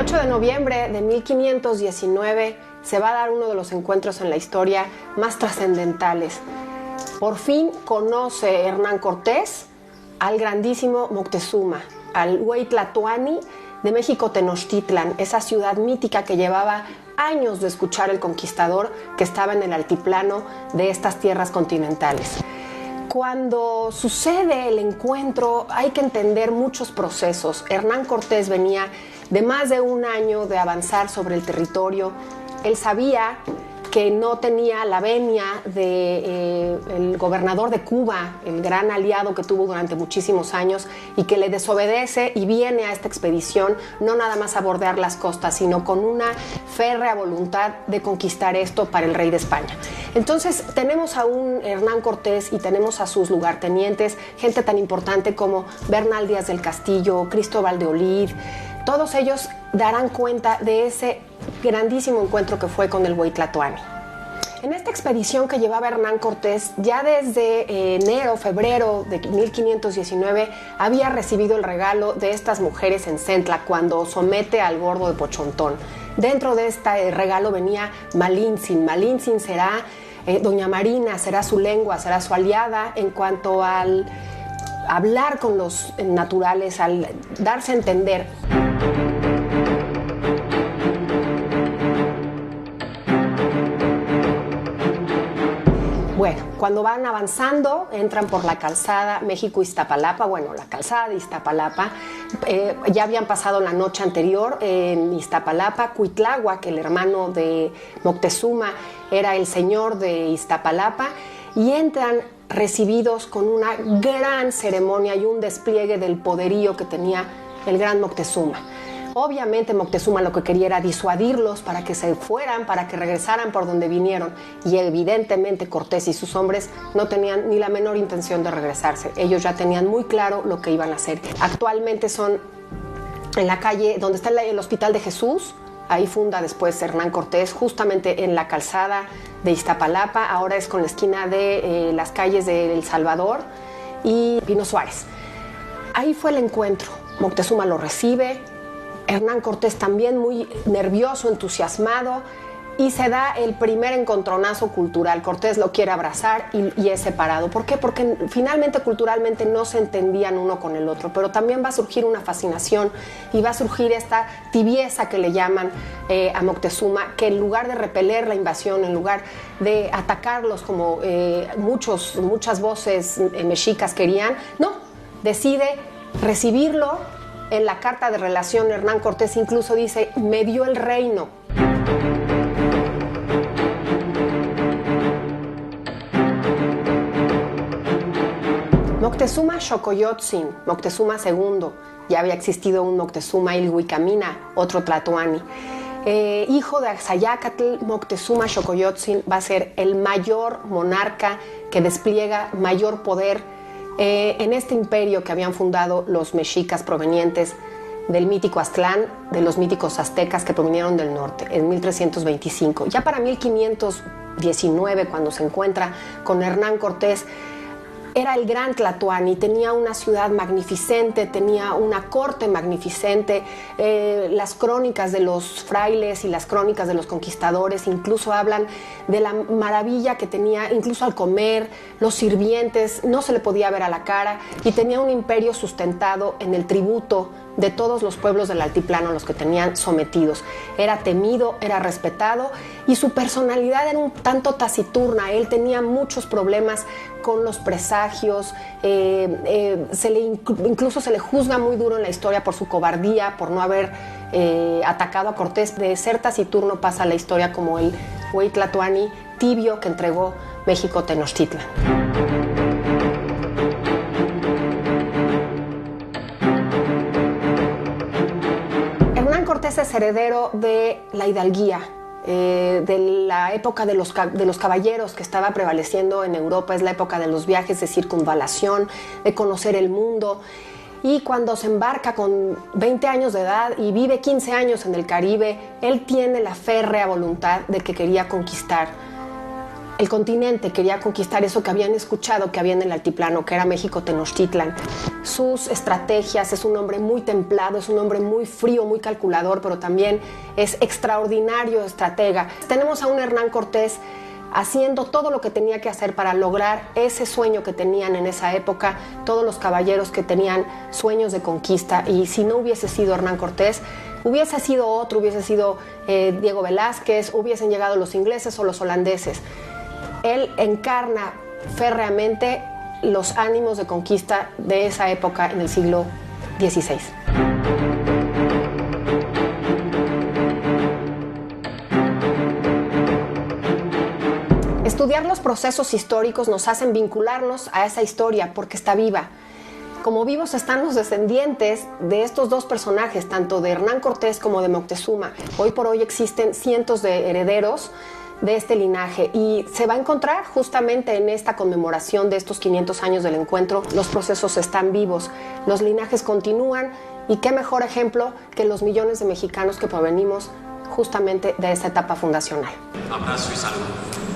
8 de noviembre de 1519 se va a dar uno de los encuentros en la historia más trascendentales. Por fin conoce Hernán Cortés al grandísimo Moctezuma, al Güey Tlatoani de México Tenochtitlan, esa ciudad mítica que llevaba años de escuchar el conquistador que estaba en el altiplano de estas tierras continentales. Cuando sucede el encuentro hay que entender muchos procesos. Hernán Cortés venía de más de un año de avanzar sobre el territorio. Él sabía que no tenía la venia del gobernador de Cuba, el gran aliado que tuvo durante muchísimos años, y que le desobedece y viene a esta expedición no nada más a bordear las costas, sino con una férrea voluntad de conquistar esto para el rey de España. Entonces tenemos a un Hernán Cortés y tenemos a sus lugartenientes, gente tan importante como Bernal Díaz del Castillo, Cristóbal de Olid. Todos ellos darán cuenta de ese grandísimo encuentro que fue con el Güey Tlatoani. En esta expedición que llevaba Hernán Cortés, ya desde enero, febrero de 1519, había recibido el regalo de estas mujeres en Centla cuando somete al gordo de Pochontón. Dentro de este regalo venía Malintzin. Malintzin será Doña Marina, será su lengua, será su aliada en cuanto al hablar con los naturales, al darse a entender. Bueno, cuando van avanzando, entran por la calzada México-Iztapalapa, bueno, la calzada de Iztapalapa, ya habían pasado la noche anterior en Iztapalapa. Cuitláhuac, el hermano de Moctezuma, era el señor de Iztapalapa, y entran recibidos con una gran ceremonia y un despliegue del poderío que tenía el gran Moctezuma. Obviamente Moctezuma lo que quería era disuadirlos para que se fueran, para que regresaran por donde vinieron, y evidentemente Cortés y sus hombres no tenían ni la menor intención de regresarse. Ellos ya tenían muy claro lo que iban a hacer. Actualmente son en la calle donde está el Hospital de Jesús. Ahí funda después Hernán Cortés, justamente en la calzada de Iztapalapa. Ahora es con la esquina de las calles de El Salvador y Pino Suárez. Ahí fue el encuentro. Moctezuma lo recibe, Hernán Cortés también muy nervioso, entusiasmado, y se da el primer encontronazo cultural. Cortés lo quiere abrazar y es separado. ¿Por qué? Porque finalmente culturalmente no se entendían uno con el otro, pero también va a surgir una fascinación y va a surgir esta tibieza que le llaman a Moctezuma, que en lugar de repeler la invasión, en lugar de atacarlos como muchas voces mexicas querían, no, decide recibirlo. En la carta de relación, Hernán Cortés incluso dice: me dio el reino. Moctezuma Xocoyotzin, Moctezuma II, ya había existido un Moctezuma Ilhuicamina, otro Tlatoani. Hijo de Axayácatl, Moctezuma Xocoyotzin va a ser el mayor monarca que despliega mayor poder en este imperio que habían fundado los mexicas provenientes del mítico Aztlán, de los míticos aztecas que provinieron del norte, en 1325. Ya para 1519, cuando se encuentra con Hernán Cortés, era el gran Tlatoani, tenía una ciudad magnificente, tenía una corte magnificente. Las crónicas de los frailes y las crónicas de los conquistadores incluso hablan de la maravilla que tenía, incluso al comer, los sirvientes, no se le podía ver a la cara, y tenía un imperio sustentado en el tributo de todos los pueblos del altiplano a los que tenían sometidos. Era temido, era respetado, y su personalidad era un tanto taciturna. Él tenía muchos problemas con los presagios, incluso se le juzga muy duro en la historia por su cobardía, por no haber atacado a Cortés. De ser taciturno pasa a la historia como el Güey Tlatoani tibio que entregó México Tenochtitlan. Hernán Cortés es heredero de la hidalguía, de la época de los caballeros que estaba prevaleciendo en Europa. Es la época de los viajes de circunvalación, de conocer el mundo. Y cuando se embarca con 20 años de edad y vive 15 años en el Caribe, él tiene la férrea voluntad de que quería conquistar el continente, quería conquistar eso que habían escuchado que había en el altiplano, que era México Tenochtitlan. Sus estrategias, es un hombre muy templado, es un hombre muy frío, muy calculador, pero también es extraordinario estratega. Tenemos a un Hernán Cortés haciendo todo lo que tenía que hacer para lograr ese sueño que tenían en esa época todos los caballeros que tenían sueños de conquista, y si no hubiese sido Hernán Cortés, hubiese sido otro, hubiese sido Diego Velázquez, hubiesen llegado los ingleses o los holandeses. Él encarna férreamente los ánimos de conquista de esa época en el siglo XVI. Estudiar los procesos históricos nos hacen vincularnos a esa historia porque está viva. Como vivos están los descendientes de estos dos personajes, tanto de Hernán Cortés como de Moctezuma. Hoy por hoy existen cientos de herederos de este linaje y se va a encontrar justamente en esta conmemoración de estos 500 años del encuentro. Los procesos están vivos, los linajes continúan, y qué mejor ejemplo que los millones de mexicanos que provenimos justamente de esta etapa fundacional. Abrazo y salud.